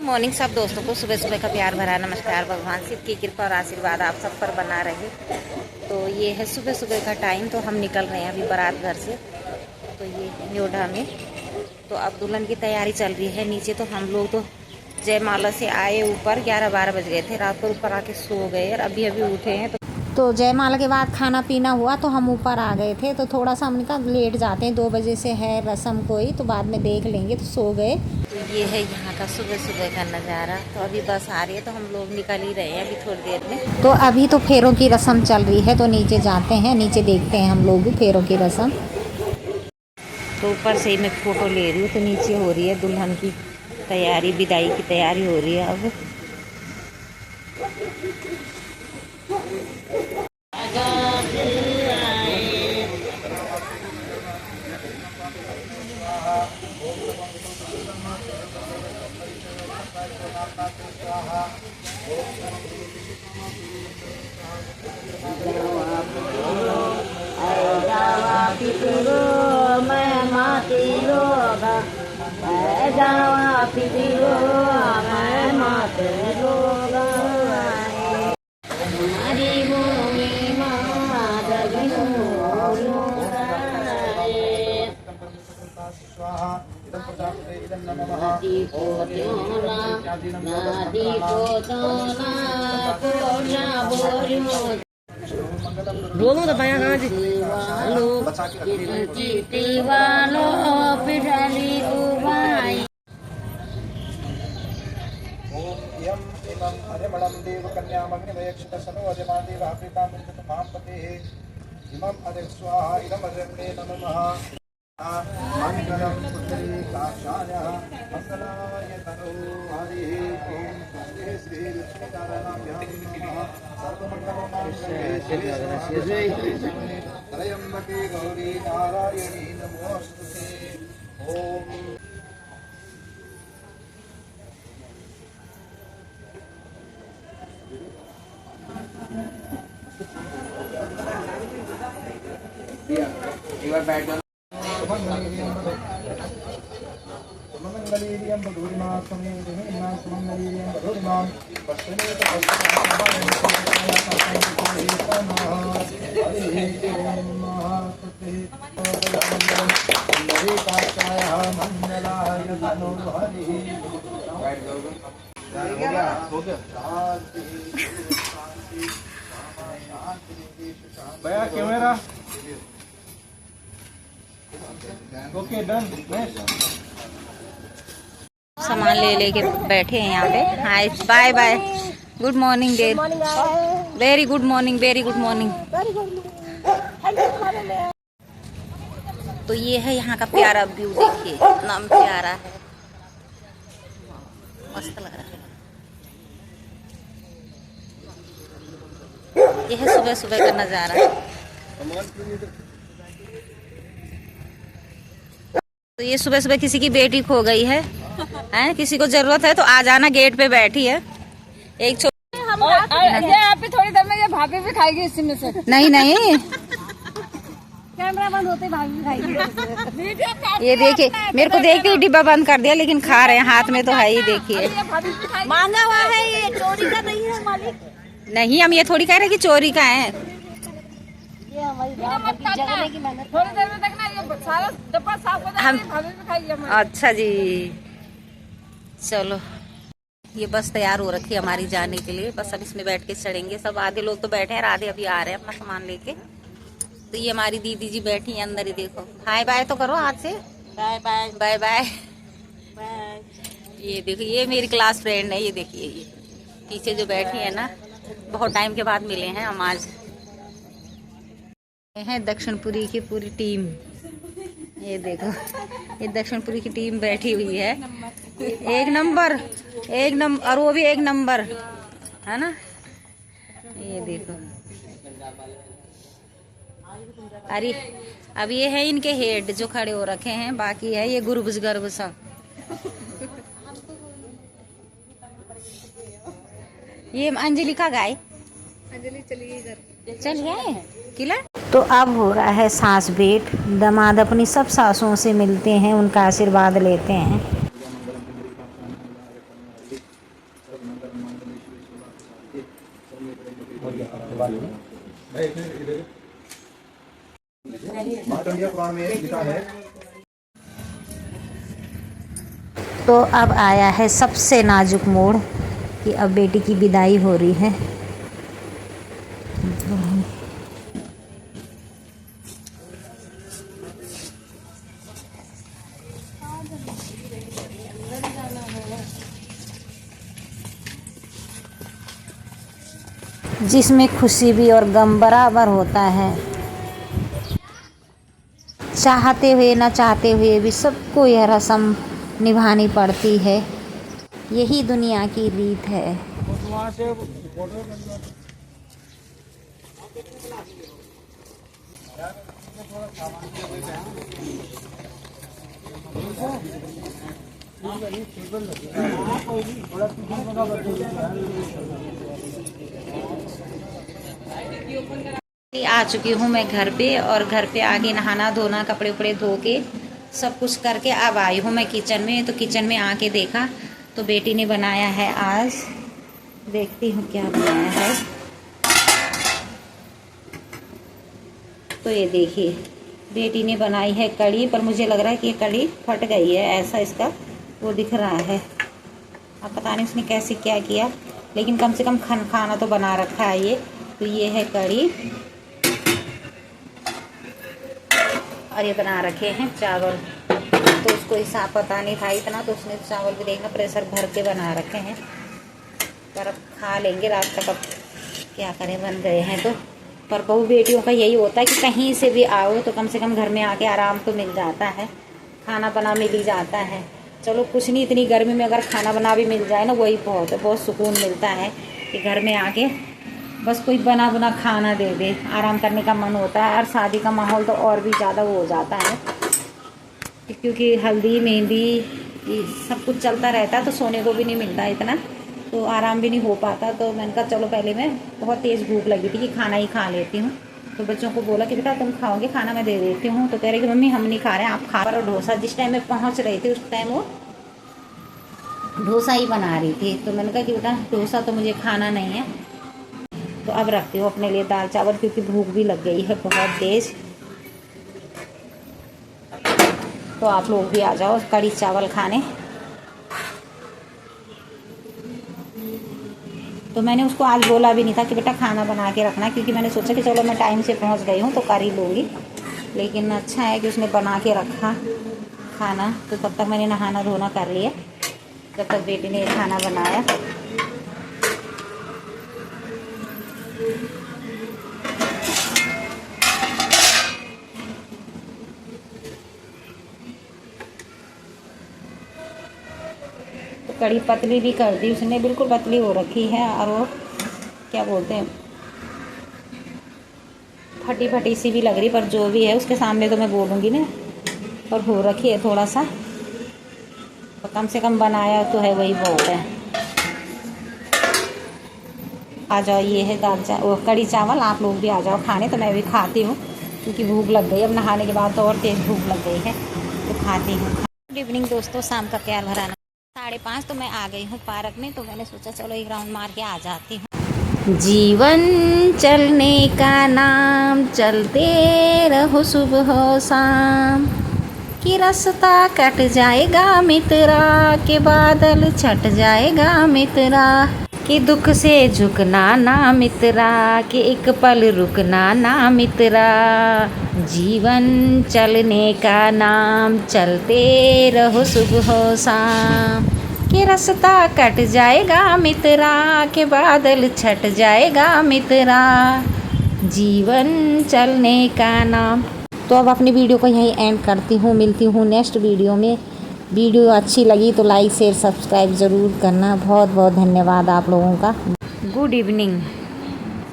Morning सब दोस्तों को सुबह सुबह का प्यार भरा नमस्कार। भगवान शिव की कृपा और आशीर्वाद आप सब पर बना रहे। तो ये है सुबह सुबह का टाइम, तो हम निकल रहे हैं अभी बारात घर से। तो ये न्योडा में तो अब दुल्हन की तैयारी चल रही है नीचे। तो हम लोग तो जयमाला से आए ऊपर 11-12 बज गए थे, रात को ऊपर आके सो गए और अभी अभी उठे हैं। तो जयमाला के बाद खाना पीना हुआ तो हम ऊपर आ गए थे। तो थोड़ा सा हमने कहा लेट जाते हैं, 2 बजे से है रस्म कोई, तो बाद में देख लेंगे, तो सो गए। तो ये है यहाँ का सुबह सुबह का नज़ारा। तो अभी बस आ रही है तो हम लोग निकल ही रहे हैं अभी थोड़ी देर में। तो अभी तो फेरों की रस्म चल रही है, तो नीचे जाते हैं, नीचे देखते हैं हम लोग भी फेरों की रस्म। तो ऊपर से ही मैं फ़ोटो ले रही हूँ। तो नीचे हो रही है दुल्हन की तैयारी, विदाई की तैयारी हो रही है अब। बोलो तो पाया कहाँ जी? इमं अरिमलं देवकन्यामग्निमयक्षितसनो अजमादेव आप्रीतामृतमापतेः इमम् अदः स्वाहा इदमदन्ते नमः मङ्गलं पुण्डरीकाक्षायः मङ्गलाय तनोः हरिः ॐ स्वस्ति श्रीलक्ष्मीनारायणाभ्यां नमः सर्वमङ्गलमाङ्गल्ये शिवे त्र्यम्बके गौरी नारायणी नमोऽस्तुते ॐ। सुमंगलीरियं बधूरिमा समेतमेना सुमंगलीरियं बधूरिमा पश्चिमेत भैया कैमरा ओके डन। सामान ले लेके बैठे हैं यहाँ पे। Hi bye bye, good morning dear, very good morning, very good morning. तो ये है यहाँ का प्यारा व्यू, देखिए कितना प्यारा है, मस्त लग रहा है। ये है सुबह सुबह का नज़ारा। तो ये सुबह सुबह किसी की बेटी खो गई है, हैं? किसी को जरूरत है तो आ जाना, गेट पे बैठी है एक छोटी। यहाँ पे थोड़ी देर में ये भाभी भी खाएगी इसमें से। नहीं नहीं, कैमरा बंद होते भाभी भी खाएगी। ये देखिए, मेरे को देखते ही डिब्बा बंद कर दिया, लेकिन खा रहे हैं, हाथ में तो है ही। देखिए मांगा हुआ है, ये चोरी का नहीं है मालिक। नहीं, हम ये थोड़ी कह रहे कि चोरी का है। ये हमारी जगने की मेहनत। थोड़ी देर में तक ना ये सारा डब्बा साफ हो जाएगा, भाभी भी खाएगी हमारी। अच्छा जी, चलो ये बस तैयार हो रखी है हमारी जाने के लिए। बस अब इसमें बैठ के चढ़ेंगे सब। आधे लोग तो बैठे हैं, आधे अभी आ रहे हैं अपना सामान लेके। तो ये हमारी दीदी जी बैठी हैं अंदर ही, देखो। हाय बाय तो करो हाथ से, bye bye bye bye. Bye. ये देखो, ये मेरी क्लास फ्रेंड है, ये देखिए ये पीछे जो बैठी है ना, बहुत टाइम के बाद मिले हैं हम आज। ये है दक्षिणपुरी की पूरी टीम, ये देखो, ये दक्षिणपुरी की टीम बैठी हुई है। एक नंबर, एक नंबर, और वो भी एक नंबर है ना। ये देखो, अरे अब ये है इनके हेड जो खड़े हो रखे हैं, बाकी है ये गुरबुज गर्भ सब। ये अंजलि का गाय, अंजलि चली गई इधर, चल गए किला। तो अब हो रहा है सास भेंट। दामाद अपनी सब सासों से मिलते हैं, उनका आशीर्वाद लेते हैं। मार्कंडेय पुराण में लिखा है। तो अब आया है सबसे नाजुक मोड़ कि अब बेटी की विदाई हो रही है। जिसमें खुशी भी और गम बराबर होता है। चाहते हुए ना चाहते हुए भी सबको यह रस्म निभानी पड़ती है। यही दुनिया की रीत है। आ चुकी हूँ मैं घर पे, और घर पे आके नहाना धोना कपड़े उपड़े धो के सब कुछ करके अब आई हूँ मैं किचन में। तो किचन में आके देखा तो बेटी ने बनाया है आज, देखती हूँ क्या बनाया है। तो ये देखिए बेटी ने बनाई है कढ़ी, पर मुझे लग रहा है कि ये कढ़ी फट गई है, ऐसा इसका वो दिख रहा है। अब पता नहीं उसने कैसे क्या किया, लेकिन कम से कम खाना तो बना रखा है ये। तो ये है कढ़ी, और ये बना रखे हैं चावल। तो उसको हिसाब पता नहीं था इतना, तो उसने चावल भी देखना प्रेशर भर के बना रखे हैं। पर अब खा लेंगे रात तक, अब क्या करें बन गए हैं तो। पर बहू बेटियों का यही होता है कि कहीं से भी आओ तो कम से कम घर में आके आराम तो मिल जाता है, खाना बना मिल ही जाता है। चलो कुछ नहीं, इतनी गर्मी में अगर खाना बना भी मिल जाए ना वही बहुत है, बहुत सुकून मिलता है कि घर में आके बस कोई बना बुना खाना दे दे, आराम करने का मन होता है। और शादी का माहौल तो और भी ज़्यादा वो हो जाता है, क्योंकि हल्दी मेहंदी सब कुछ चलता रहता है, तो सोने को भी नहीं मिलता इतना, तो आराम भी नहीं हो पाता। तो मैंने कहा चलो, पहले मैं बहुत तेज़ भूख लगी थी कि खाना ही खा लेती हूँ। तो बच्चों को बोला कि बेटा तुम खाओगे खाना, मैं दे देती हूँ। तो कह रहे कि मम्मी हम नहीं खा रहे हैं, आप खा। और डोसा जिस टाइम में पहुँच रहे थे उस टाइम वो डोसा ही बना रही थी। तो मैंने कहा कि बेटा डोसा तो मुझे खाना नहीं है, तो अब रखती हूँ अपने लिए दाल चावल, क्योंकि भूख भी लग गई है बहुत तेज़। तो आप लोग भी आ जाओ कढ़ी चावल खाने। तो मैंने उसको आज बोला भी नहीं था कि बेटा खाना बना के रखना, क्योंकि मैंने सोचा कि चलो मैं टाइम से पहुंच गई हूँ तो कर ही लूँगी। लेकिन अच्छा है कि उसने बना के रखा खाना। तो तब तक मैंने नहाना धोना कर लिया, जब तक बेटी ने खाना बनाया। तो कड़ी पतली भी कर दी उसने, बिल्कुल पतली हो रखी है। और वो क्या बोलते हैं, फटी फटी सी भी लग रही, पर जो भी है उसके सामने तो मैं बोलूँगी ना। पर हो रखी है थोड़ा सा, तो कम से कम बनाया तो है, वही बहुत है। आ जाओ, ये है कड़ी चावल, आप लोग भी आ जाओ खाने। तो मैं भी खाती हूँ क्योंकि भूख लग गई, अब नहाने के बाद तो और तेज़ भूख लग गई है, तो खाती हूँ। गुड इवनिंग दोस्तों, शाम का प्यार भराना 5:30 तो मैं आ गई हूँ पार्क में। तो मैंने सोचा चलो एक राउंड मार के आ जाती हूँ। जीवन चलने का नाम, चलते रहो सुबह शाम, कि रास्ता कट जाएगा मित्रा, के बादल छट जाएगा मित्रा, कि दुख से झुकना ना मित्रा, कि एक पल रुकना ना मित्रा। जीवन चलने का नाम, चलते रहो सुबह शाम, कि रास्ता कट जाएगा मित्रा, के बादल छट जाएगा मित्रा। जीवन चलने का नाम। तो अब अपनी वीडियो को यहीं एंड करती हूँ, मिलती हूँ नेक्स्ट वीडियो में। वीडियो अच्छी लगी तो लाइक शेयर सब्सक्राइब ज़रूर करना। बहुत बहुत धन्यवाद आप लोगों का। Good evening.